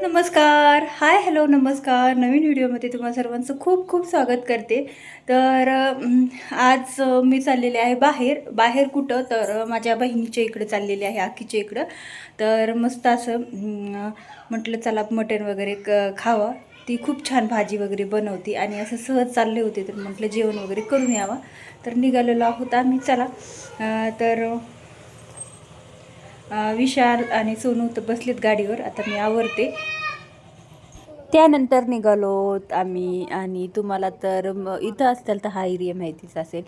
नमस्कार, हाय, हॅलो, नमस्कार. नवीन व्हिडिओमध्ये तुम्हा सर्वांचं खूप खूप स्वागत करते. तर आज मी चाललेले आहे बाहेर. बाहेर कुठं तर माझ्या बहिणीच्या इकडे चाललेले आहे, आखीच्या इकडं. तर मस्त असं म्हटलं चला मटण वगैरे खावं. ती खूप छान भाजी वगैरे बनवते आणि असं सहज चालले होते, तर म्हटलं जेवण वगैरे करून यावं. तर निघालेलो आहोत आम्ही. चला तर विशाल आणि सोनू तर बसलेत गाडीवर. आता मी आवरते, त्यानंतर निघालोत आम्ही. आणि तुम्हाला तर इथं असेल तर हा एरिया माहितीच असेल.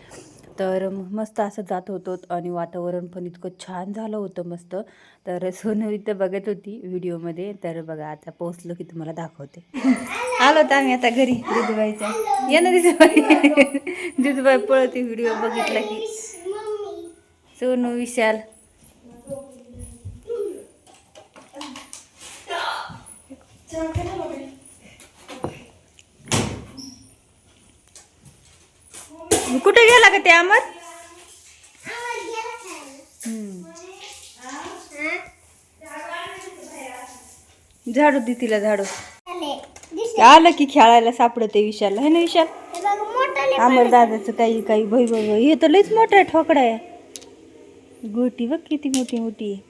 तर मस्त असं जात होतो आणि वातावरण पण इतकं छान झालं होतं, मस्त. तर सोनू इथं बघत होती व्हिडिओमध्ये. तर बघा, आता पोहोचलो की तुम्हाला दाखवते. आलो तर आम्ही आता घरी दिदूबाईच्या. ये ना दिदूबाई. दिदूबाई पळते व्हिडिओ बघितला की. सोनू, विशाल. कुठे गेला का ते अमर? झाडू दे तिला, झाडू. आलं की खेळायला सापडते विशालला, है ना विशाल? अमर दादाचं काही काही भय भय भय. हे तर लईच मोठा आहे, ठोकडा आहे. गोटी बघ किती मोठी मोठी आहे.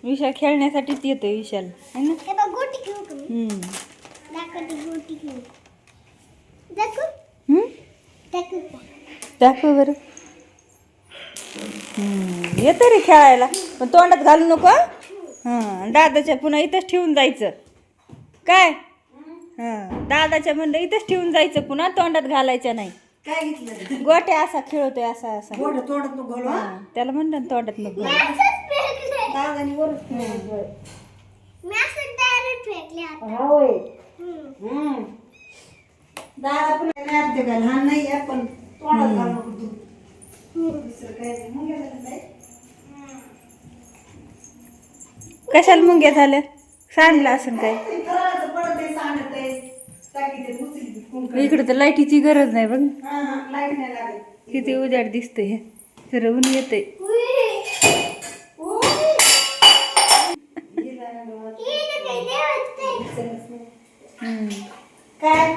विशाल खेळण्यासाठीच येतोय विशाल, है ना? दाखव बरं. येतं रे खेळायला, पण तोंडात घालू नको. हां, दादाच्या पुन्हा इथंच ठेवून जायचं काय? हां, दादाच्या म्हणलं इथंच ठेवून जायचं, पुन्हा तोंडात घालायचं नाही. काय घेतलं? गोट्या असा खेळतोय, असा असा. तोंडात नको घालू. त्याला म्हणलं ना तोंडात नको घालू. दादा पण लहान नाही आहे, पण तोंडात घालू नको तू. कशाला मुंग्या झाल्या? सांडला असं काय? इकडे तर लाईटीची गरज नाही बघ. किती उजाड दिसतंय, सरवून येते. काय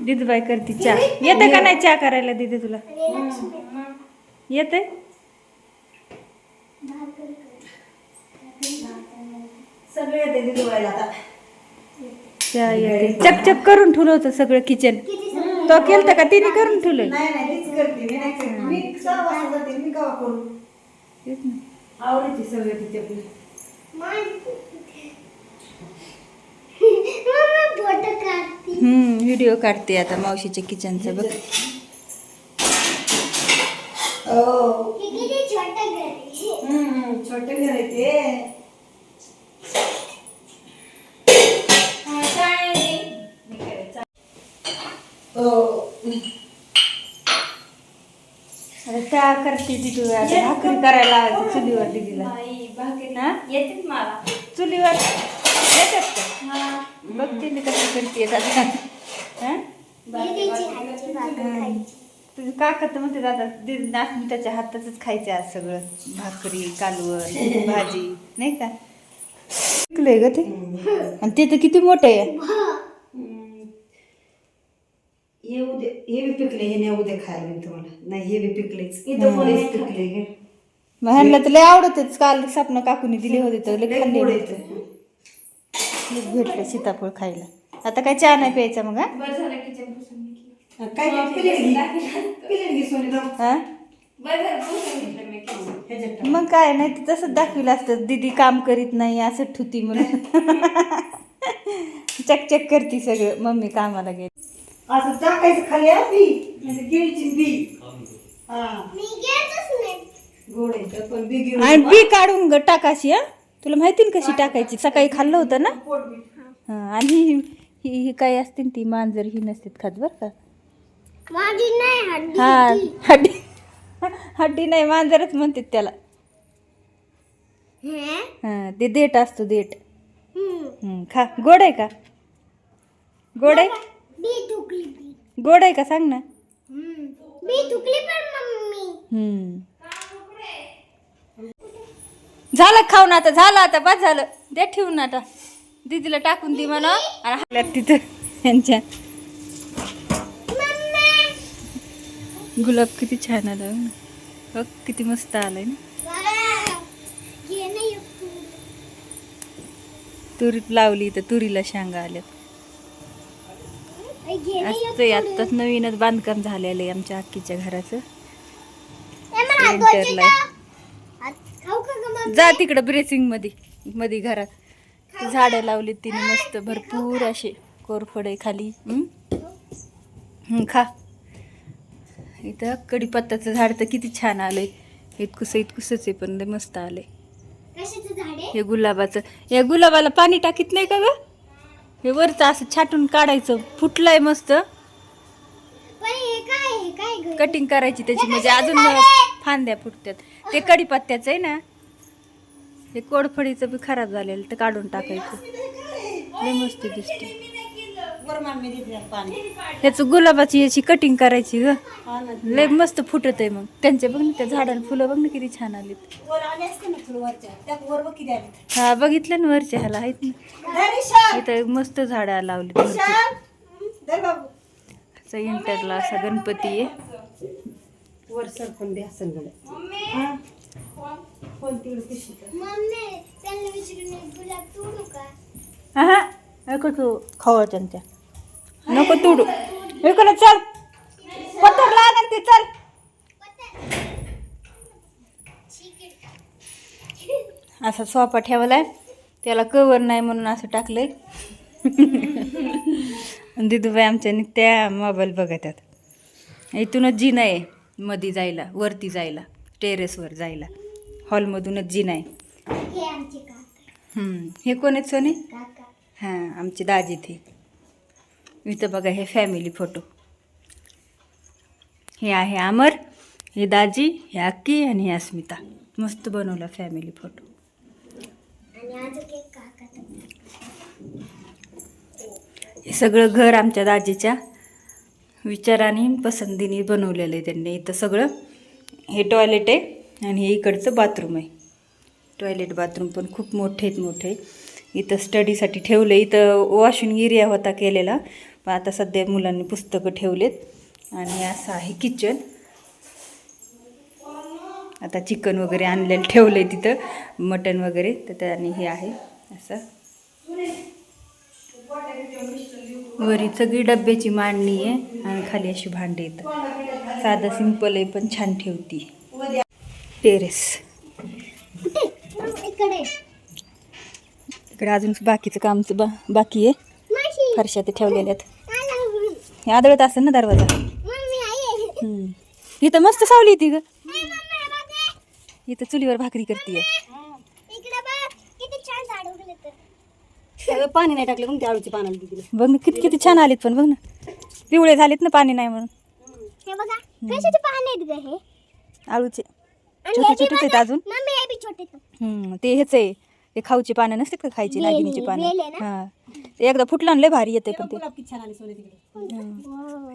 दिदूबाई करते चहा. येते का नाही चहा करायला दिदी तुला? येते. सगळे येते दिदूबाईला आता. चहा येते. चकचक करून ठेवलं होतं सगळं किचन. तो केलता का तिने करून ठेवलं? नाही तीच करते. मी 6 वाजता जाते, मी कवा करू? तेच ना, आवडते सगळं तिच्याकडे. व्हिडिओ काढते आता मावशीच्या किचनचं बघ. छोटे घर आहे ते. त्या करते तिथू भाकरी करायला लावायची चुलीवर दिदीला. येते मला चुलीवर येतात का? बघते मी कसं करते तुझे काका तर म्हणते दादा दीदी त्याच्या हातातच खायचे आज सगळं. भाकरी, कालवण, भाजी, नाही का? पिकलंय ग ते. आणि ते तर किती मोठे आहे. हे उद्या हे बी पिकले, हे नाही उद्या खायला मी तुम्हाला. नाही, हे बी पिकलेच पिकले. मग ह्यांना तर लय आवडतच. काल सपना काकूनी दिले होते तर लय खाल्ले होते. भेटले सीताफळ खायला. आता काय चहा नाही प्यायचा मग? मग काय नाही, ते तसंच दाखविलं असतं. दीदी काम करीत नाही असं ठुती म्हणून. चकचक करती सगळं. मम्मी कामाला गेली असं टाकायचं खाली. आणि बी काढून टाकायची. तुला माहिती ना कशी टाकायची? सकाळी खाल्लं होतं ना. आणि ही काय असते ती मांजर, ही नसते खात बर का. हा, हड्डी हड्डी नाही, मांजरच म्हणतात त्याला. हा, ते देठ असतो, देठ. खा. गोड आहे का? गोड आहे? गोड आहे का सांग ना. झालं खाऊन आता, झालं आता, बस झालं, दे ठेवून आता. दीदीला टाकून दे म्हणा. आणि हाकल्यात तिथं यांच्या. गुलाब किती छान आलं बघ, किती मस्त आलंय ना. तुरीत लावली तर तुरीला शेंगा आल्यात. असतंय आत्ताच नवीनच बांधकाम झालेलं आहे आमच्या आक्कीच्या घराचं. सेंटरला जा तिकडं ब्रेसिंग मध्ये घरात झाडं लावली तिने मस्त भरपूर असे कोरफडे खाली. खा. इथं कडीपत्त्याचं झाड तर किती छान आलंय. इतकुसच आहे पण मस्त आलंय. हे गुलाबाचं, या गुलाबाला पाणी टाकीत नाही का ग? हे वरचं असं छाटून काढायचं, फुटलंय मस्त. कटिंग करायची त्याची म्हणजे अजून फांद्या फुटतात. ते कडीपत्त्याचं आहे ना, हे कोरफडीचं बी खराब झालेलं तर काढून टाकायचं. लय मस्त दिसते. ह्याच गुलाबाची याची कटिंग करायची ग, लय मस्त फुटत आहे. मग त्यांच्या बघ ना, त्या झाडाला फुलं बघ ना किती छान आलीत. हा बघितलं ना, वरच्या ह्याला आहेत ना, इथं मस्त झाडं लावली. इंटरला असा गणपती आहे. खावा त्यांच्या नको तुडू. इकडे चल, पत्थर लागल ते, चल. असा सोफा ठेवलाय, त्याला कवर नाही म्हणून असं टाकलंय. दिदूबाई आमच्या त्या मोबाईल बघतात. इथूनच जिना आहे मध्ये जायला, वरती जायला, टेरेसवर जायला. हॉलमधूनच जिना आहे. हे कोण आहेत सोने? हां, आमचे दाजी ते. इथं बघा हे फॅमिली फोटो. हे आहे अमर, हे दाजी, हे अक्की आणि हे अस्मिता. मस्त बनवला फॅमिली फोटो. हे सगळं घर आमच्या दाजीच्या विचाराने पसंतीने बनवलेलं आहे त्यांनी. इथं सगळं हे टॉयलेट आहे आणि हे इकडचं बाथरूम आहे. टॉयलेट बाथरूम पण खूप मोठे. इथं स्टडीसाठी ठेवलं. इथं वॉशिंग एरिया होता केलेला, पण आता सध्या मुलांनी पुस्तकं ठेवलेत. आणि असं आहे किचन. आता चिकन वगैरे आणलेलं ठेवलं आहे तिथं, मटण वगैरे. तर त्याने हे आहे असं. वरी सगळी डब्याची मांडणी आहे आणि खाली अशी भांडी येतं. साधं सिंपल आहे पण छान ठेवती. टेरेस इकडे अजून बाकीचं कामचं बाकी आहे. फरशा ते ठेवलेल्या आहेत. हे आदळत असेल ना दरवाजा. इथं मस्त सावली येते ग. इथं चुलीवर भाकरी करते. पाणी नाही टाकलं मग त्या आळूची पानं बघ ना किती छान आलीत. पण बघ ना पिवळे झालेत ना, पाणी नाही म्हणून. आळूचे छोटे आहेत अजून. ते हेच आहे, ते खाऊचे पानं नसतात का, खायची नागिनीची पानं. हा, ते एकदा फुटलं लय भारी येते. पण ते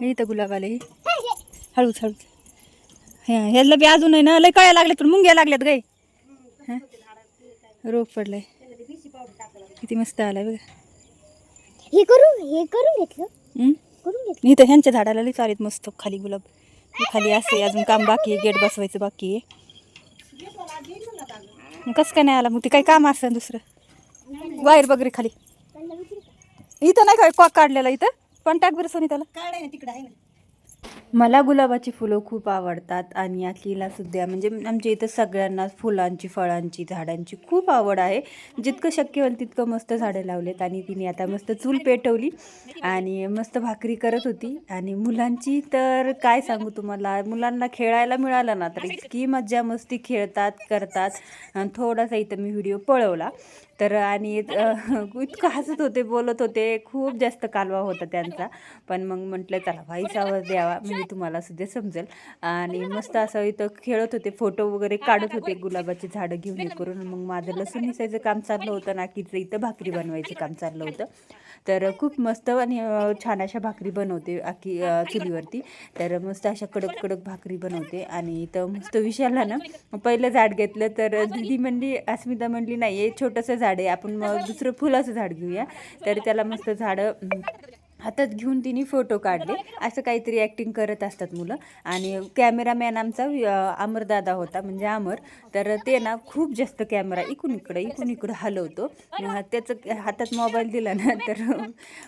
इथं गुलाब आले हळूच. ह्याला बी अजून आहे ना, लय कळ्या लागल्यात पण मुंग्या लागल्यात गाई. रोग पडलाय. किती मस्त आलाय बघा. हे करून घेतलं. इथं ह्यांच्या झाडाला लई चालेत मस्त खाली गुलाब. खाली असे अजून काम बाकी आहे, गेट बसवायचं बाकी आहे. कसं काय नाही आला मग? ते काही काम असतं दुसरं. वायर वगैरे खाली इथं नाही काय काढलेला. इथं पण टाक बरं सोनी त्याला. तिकडे आहे ना. मला गुलाबाची फुलं खूप आवडतात आणि यातलीला सुद्धा म्हणजे आमच्या इथं सगळ्यांनाच फुलांची, फळांची, झाडांची खूप आवड आहे. जितकं शक्य होईल तितकं मस्त झाडं लावलेत. आणि तिने आता मस्त चूल पेटवली आणि मस्त भाकरी करत होती. आणि मुलांची तर काय सांगू तुम्हाला, मुलांना खेळायला मिळालं ना तर इतकी मज्जा मस्ती खेळतात करतात. आणि थोडासा इथं मी व्हिडिओ पळवला तर. आणि इतकं हसत होते, बोलत होते. खूप जास्त कालवा होता त्यांचा. पण मग म्हटलं चला व्हॉइस आवाज द्यावा, म्हणजे म्हणजे तुम्हाला सुद्धा समजेल. आणि मस्त असं इथं खेळत होते, फोटो वगैरे काढत होते, गुलाबाची झाडं घेऊन हे करून. मग माझं लसूण निसायचं काम चाललं होतं, नाकीचं इथं भाकरी बनवायचं काम चाललं होतं. तर खूप मस्त आणि छान अशा भाकरी बनवते चुलीवरती. तर मस्त अशा कडक कडक भाकरी बनवते. आणि इथं मस्त विशालला ना पहिलं झाड घेतलं, तर दीदी म्हणली, अस्मिता म्हणली नाही हे छोटंसं झाड आहे, आपण मग दुसरं फुलाचं झाड घेऊया. तर त्याला मस्त झाडं हातात घेऊन तिने फोटो काढले. असं काहीतरी ॲक्टिंग करत असतात मुलं. आणि कॅमेरामॅन आमचा अमरदादा होता, म्हणजे अमर. तर ते ना खूप जास्त कॅमेरा इकडून इकडं हलवतो. त्याचं हातात मोबाईल दिला ना तर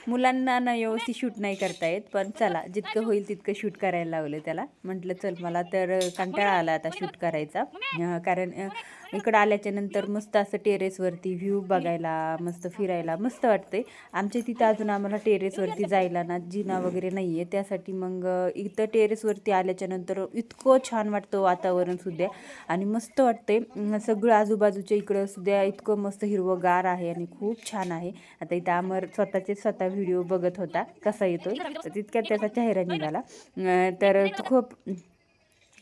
मुलांना ना व्यवस्थित शूट नाही करता येत. पण चला, जितकं होईल तितकं शूट करायला लावलं त्याला. म्हटलं चल, मला तर कंटाळा आला आता शूट करायचा. कारण इकडं आल्याच्या नंतर मस्त असं टेरेसवरती व्ह्यू बघायला, मस्त फिरायला मस्त वाटते. आमच्या तिथं अजून आम्हाला टेरेसवरती जायला ना जिना वगैरे नाही आहे. त्यासाठी मग इथं टेरेसवरती आल्याच्या नंतर इतकं छान वाटतं वातावरणसुद्धा. आणि मस्त वाटते सगळं आजूबाजूच्या इकडं सुद्धा इतकं मस्त हिरवंगार आहे आणि खूप छान आहे. आता इथं अमर स्वतः व्हिडिओ बघत होता कसा येतोय, तर तितक्यात त्याचा चेहरा निघाला. तर खूप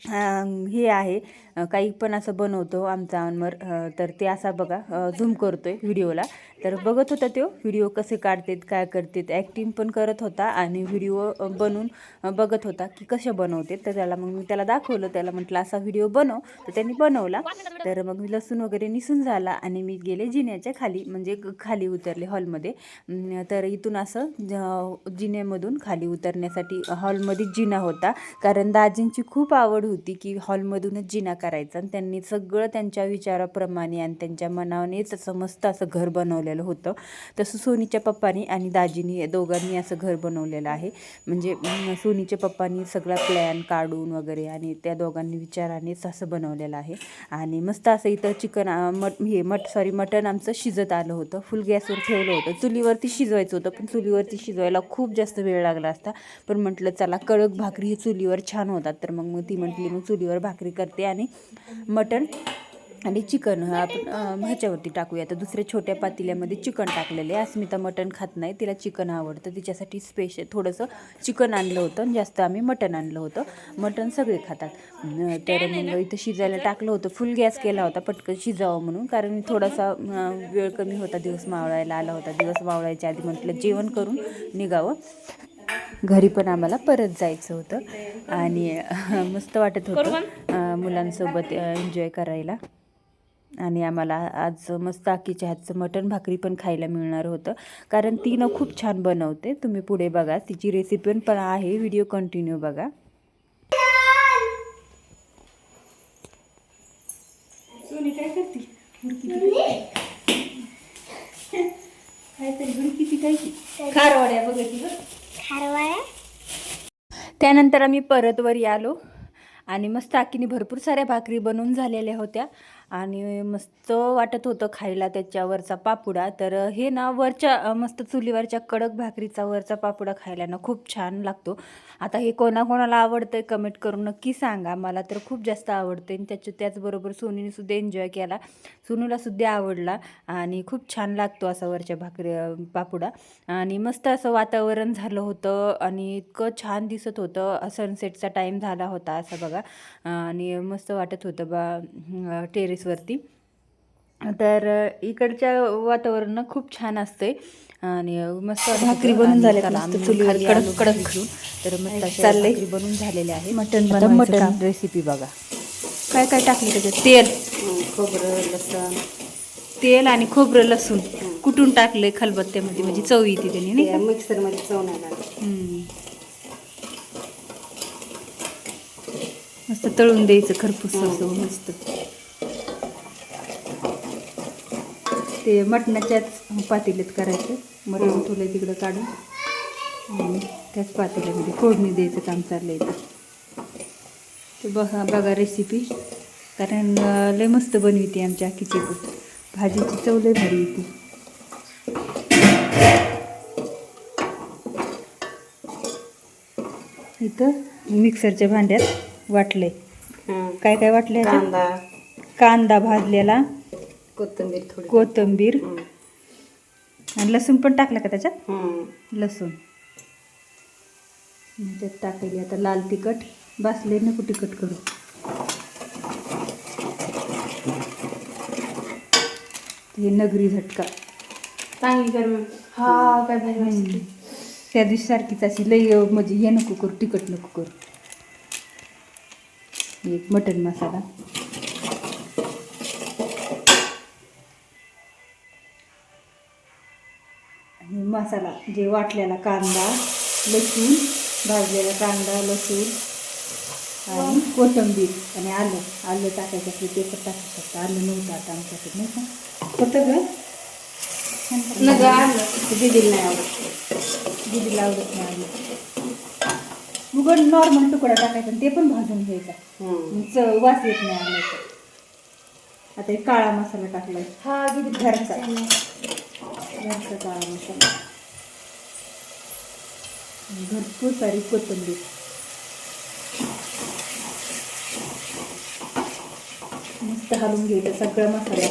हे आहे, काही पण असं बनवतो आमचा अमर. तर ते असा बघा झूम करतोय व्हिडिओला. तर बघत होता तो व्हिडिओ कसे काढतात, काय करतात, ॲक्टिंग पण करत होता आणि व्हिडिओ बनवून बघत होता की कसे बनवते. तर त्याला मग मी त्याला दाखवलं, त्याला म्हटलं असा व्हिडिओ बनव. तर त्यांनी बनवला. तर मग मी लसूण वगैरे निसून झाला आणि मी गेले जिन्याच्या खाली, म्हणजे खाली उतरले हॉलमध्ये. तर इथून असं जिन्यामधून खाली उतरण्यासाठी हॉलमध्ये जिना होता, कारण दाजींची खूप आवड होती की हॉलमधूनच जिना करायचा. आणि त्यांनी सगळं त्यांच्या विचाराप्रमाणे आणि त्यांच्या मनानेच असं मस्त असं घर बनवलेलं होतं. तसं सोनीच्या पप्पानी आणि दाजीनी दोघांनी असं घर बनवलेलं आहे. म्हणजे सोनीच्या पप्पांनी सगळा प्लॅन काढून वगैरे आणि त्या दोघांनी विचारानेच असं बनवलेलं आहे. आणि मस्त असं इथं चिकन मटण आमचं शिजत आलं होतं. फुल गॅसवर ठेवलं होतं, चुलीवरती शिजवायचं होतं, पण चुलीवरती शिजवायला खूप जास्त वेळ लागला असता. पण म्हटलं चला, कडक भाकरी ही चुलीवर छान होतात. तर मग ती म्हटली मग चुलीवर भाकरी करते आणि मटण आणि चिकन आपण ह्याच्यावरती टाकूया. तर दुसऱ्या छोट्या पातेल्यामध्ये चिकन टाकलेले. अस्मिता मटण खात नाही, तिला चिकन आवडतं. तिच्यासाठी स्पेशल थोडंसं चिकन आणलं होतं, जास्त आम्ही मटण आणलं होतं. मटण सगळे खातात. तर मग इथं शिजायला टाकलं होतं, फुल गॅस केला होता पटकन शिजावं म्हणून, कारण थोडासा वेळ कमी होता, दिवस मावळायला आला होता. दिवस मावळायच्या आधी म्हटलं जेवण करून निघावं, घरी पण आम्हाला परत जायचं होतं. आणि मस्त वाटत होतं मुलांसोबत एन्जॉय करायला. आणि आम्हाला आज मस्त आकीच्या हातचं मटण भाकरी पण खायला मिळणार होतं, कारण ती ना खूप छान बनवते. तुम्ही पुढे बघा, तिची रेसिपी पण आहे, व्हिडिओ कंटिन्यू बघा. सोनी काय करते? खारवड्या बघती खारवाळ्या. त्यानंतर आम्ही परत वरी आलो आणि मस्त आकीने भरपूर साऱ्या भाकरी बनवून झालेल्या होत्या आणि मस्त वाटत होतं खायला त्याच्यावरचा पापुडा. तर हे ना वरच्या मस्त चुलीवरच्या कडक भाकरीचा वरचा पापुडा खायला ना खूप छान लागतो. आता हे कोणाकोणाला आवडतं कमेंट करून नक्की सांगा. मला तर खूप जास्त आवडते आणि त्याचबरोबर सोनीने सुद्धा एन्जॉय केला, सोनूला सुद्धा आवडला आणि खूप छान लागतो असा वरच्या पापुडा. आणि मस्त असं वातावरण झालं होतं आणि इतकं छान दिसत होतं, सनसेटचा टाईम झाला होता असं बघा. आणि मस्त वाटत होतं टेरेसवरती. तर इकडच्या वातावरण खूप छान असते आणि मस्त भाकरी बनून झाले चुलीवर कडक कडक घेऊन. तर मस्त चालले भाकरी बनवून झालेले आहे. मटण रेसिपी बघा, काय काय टाकले त्याच्यात. खोबरं, लसूण, तेल आणि खोबरं लसूण कुठून टाकलंय खलबत्त्यामध्ये, म्हणजे चव येते त्याने नाही का. मिक्सरमध्ये चवणार. मस्त तळून द्यायचं खरपूस असं मस्त. ते मटणाच्याच पातेल्यात करायचं. मटण ठेवलंय तिकडं काढून आणि त्याच पातेल्यामध्ये फोडणी द्यायचं काम चाललंय इथं. ते बघा रेसिपी, कारण लय मस्त बनविते आमच्या आकीची भाजीची चव लय भारी येते. इथं मिक्सरच्या भांड्यात वाटले, काय काय वाटले, कांदा भाजलेला, कोथिंबीर आणि लसूण पण टाकलं का त्याच्यात. लसूण त्यात टाकली आता लाल तिखट. बसले नको तिखट करू. हे नगरी झटका चांगली कर मग. हा काय भारी वाटते. त्या दिवशी सारखीच अशी लई म्हणजे हे नको करू, तिखट नको करू. एक मटन मसाला. आणि मसाला जे वाटलेला कांदा, लसूण, भाजलेला कांदा, लसूण आणि कोथिंबीर आणि आलं टाकायचं असलं ते पण टाकू शकतं. आलं नव्हतं आता आमच्याकडे नाही का. होतं ग नगं आलं दीदीला नाही आवडत. दीदीला आवडत नाही आलं. उघड नॉर्मल तुकडा टाकायचा आणि ते पण भाजून घ्यायचा. चव वास येत नाही आल्याचा. आता एक काळा मसाला टाकलाय. हा दीदी घरचा काळा मसाला. भरपूर सारी कोथिंबीर. मस्त हलवून घ्यायचा सगळा मसाला.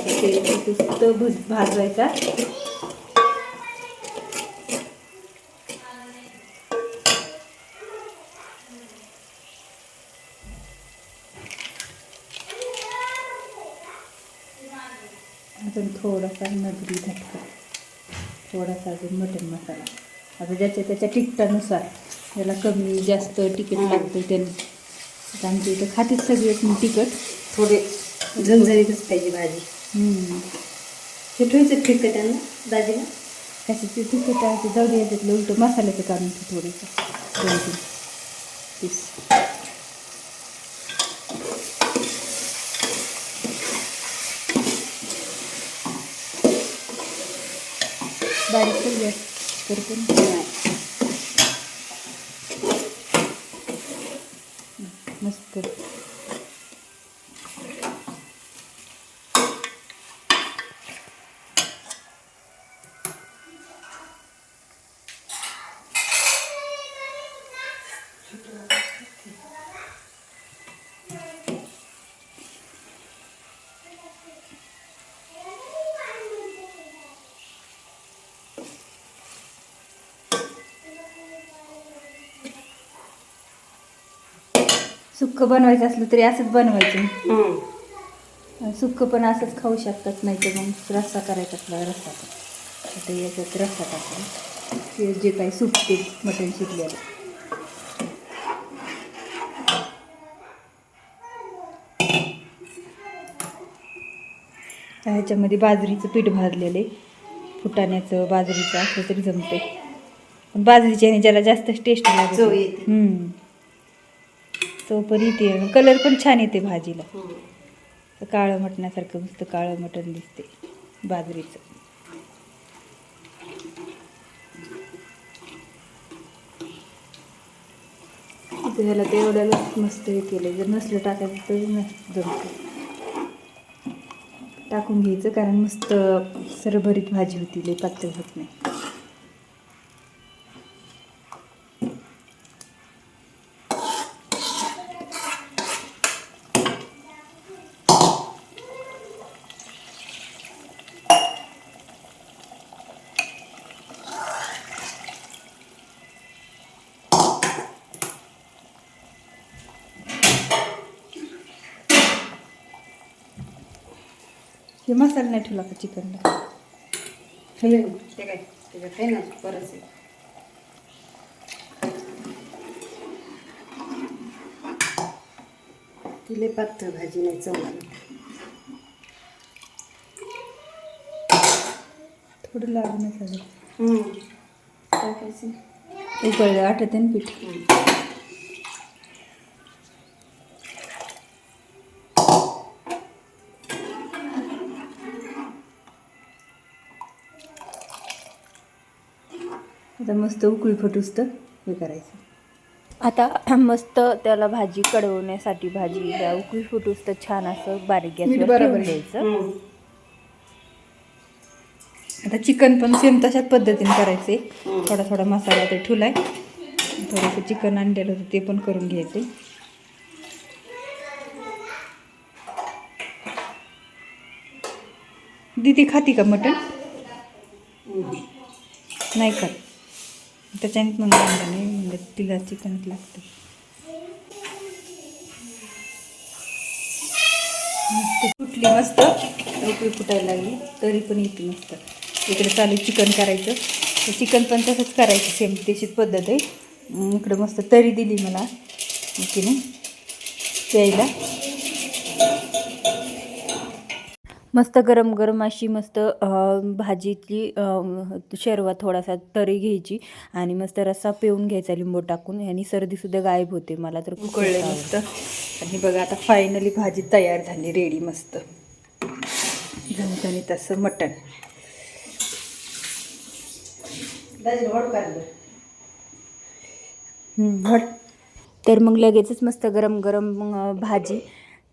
ते भाजवायचा. अजून थोडासा नगरी झटका, थोडासा अजून मटन मसाला. आता ज्याच्या त्याच्या तिखटानुसार, ज्याला कमी जास्त तिखट लागतं त्यांनी. आता आमच्या इथं खातीच सगळेच तिखट. थोडे झणझणीतच पाहिजे भाजी. हे ठेवायचं तिखट त्यांना दाजीला. कशाचे तिखट आहे ते जाऊ दे. याच्यातलं उलटं मसाल्याचं काढून थोडंसं 2-3 पीस. बारीक कर गॅस करतो ना. मस्त. सुक्कं बनवायचं असलं तरी असंच बनवायचं. सुक्कं पण असंच खाऊ शकतात. नाही तर मग रस्सा करायचा आपला रस्सा. आता याच्यात रस्सा टाकला ते जे काही सुकते मटण शिजलेलं. ह्याच्यामध्ये बाजरीचं पीठ भाजलेले, फुटाण्याचं बाजरीचं असलं तरी जमते. पण बाजरीच्या ह्याने ज्याला जास्त टेस्ट लागते. चव येते. चव पण येते, कलर पण छान येते भाजीला. काळं मटणासारखं मस्त काळं मटण दिसते बाजरीचं. ह्याला ते एवढ्यालाच मस्त हे केलं. जर नसलं टाकायचं तरी जमतं. टाकून घ्यायचं कारण मस्त सरभरीत भाजी होती, लई पातळ होत नाही. हे मसाला नाही ठेवला का चिकनला. ते काय त्याच्यात आहे ना बरंच आहे. तिले पातळ भाजी नाही चव लागत. थोडं लागूनच आलं. टाकायचं. उकळलं आटत ना पीठ. आता मस्त उकळी फुटूस तर हे करायचं. आता मस्त त्याला भाजी कडवण्यासाठी भाजीला उकळी फुटूस तर छान असं बारीक गॅसवर ठेवून द्यायचं. आता चिकन पण सेम तशाच पद्धतीने करायचे. थोडा थोडा मसाला ते ठेवलाय. थोडंसं चिकन आणलेलं होतं ते पण करून घ्यायचे. दीदी खाती का मटण? नाही खात. त्याच्यानेच मग नाही तिला चिकन लागतं. मस्त फुटली, मस्त उकळी फुटायला लागली तरी पण येते मस्त. इकडे चालू चिकन करायचं, तर चिकन पण तसंच करायचं, सेम तशीच पद्धत आहे. इकडे मस्त तरी दिली मला तिने प्यायला. मस्त गरम गरम अशी मस्त भाजीतली शेरवा थोडासा तरी घ्यायची आणि मस्त रस्सा पिऊन घ्यायचा लिंबू टाकून, आणि सर्दीसुद्धा गायब होते. मला तर उकळले मस्त. आणि बघा आता फायनली भाजी तयार झाली, रेडी. मस्त झणझणीत असं मटण. तर मग लगेचच मस्त गरम गरम भाजी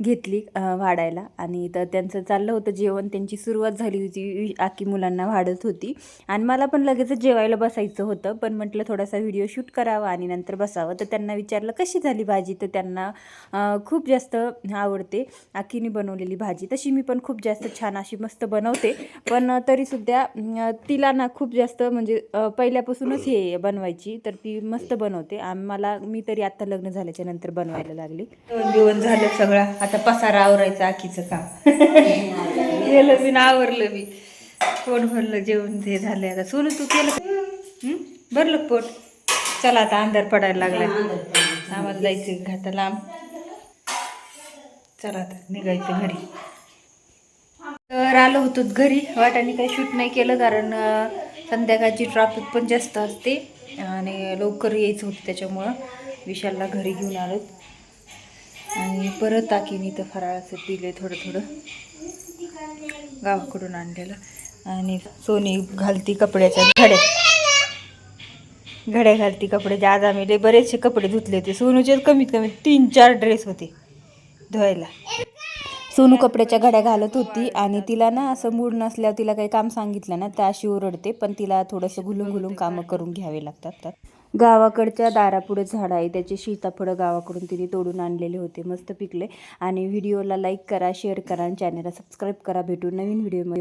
घेतली वाढायला, आणि तर त्यांचं चाललं होतं जेवण. त्यांची सुरुवात झाली होती, आकी मुलांना वाढत होती आणि मला पण लगेचच जेवायला बसायचं होतं. पण म्हटलं थोडासा व्हिडिओ शूट करावा आणि नंतर बसावं. तर त्यांना विचारलं कशी झाली भाजी, तर त्यांना खूप जास्त आवडते आकीने बनवलेली भाजी. तशी मी पण खूप जास्त छान अशी मस्त बनवते, पण तरीसुद्धा तिला ना खूप जास्त म्हणजे पहिल्यापासूनच हे बनवायची, तर ती मस्त बनवते. मी तरी आत्ता लग्न झाल्याच्या नंतर बनवायला लागली. जेवण झालं सगळं, आता पसारा आवरायचं आखीचं काम. गेलं मी ना, आवरलं मी, पोट भरलं, जेवण हे झालं. आता सोनू तू केलं का? भरलं पोट. चला आता अंधार पडायला लागला, आम्हाला जायचं घाता लांब. चला आता निघायचं घरी. तर आलो होतो घरी, वाटाने काही शूट नाही केलं कारण संध्याकाळची ट्रॅफिक पण जास्त असते आणि लवकर यायचं होतं, त्याच्यामुळं विशालला घरी घेऊन आलो. आणि परत आकीने तर फराळाचं दिले थोडं थोडं गावाकडून आणलेलं. आणि सोनी घालती कपड्याच्या घड्या घालती कपड्याच्या. आज आम्ही बरेचसे कपडे धुतले होते. सोनूचे कमीत कमी 3-4 ड्रेस होते धुवायला. सोनू कपड्याच्या घड्या घालत होती आणि तिला ना असं मूड नसल्यावर तिला काही काम सांगितलं ना तर अशी ओरडते, पण तिला थोडंसं घुलून घुलून कामं करून घ्यावे लागतात. गावाकडच्या दारापुढे झाड आहे, त्याचे सीताफळं गावाकडून तिने तोडून आणलेले होते, मस्त पिकले. आणि व्हिडिओला लाईक करा, शेअर करा आणि चॅनलला सबस्क्राईब करा. भेटू नवीन व्हिडिओमध्ये.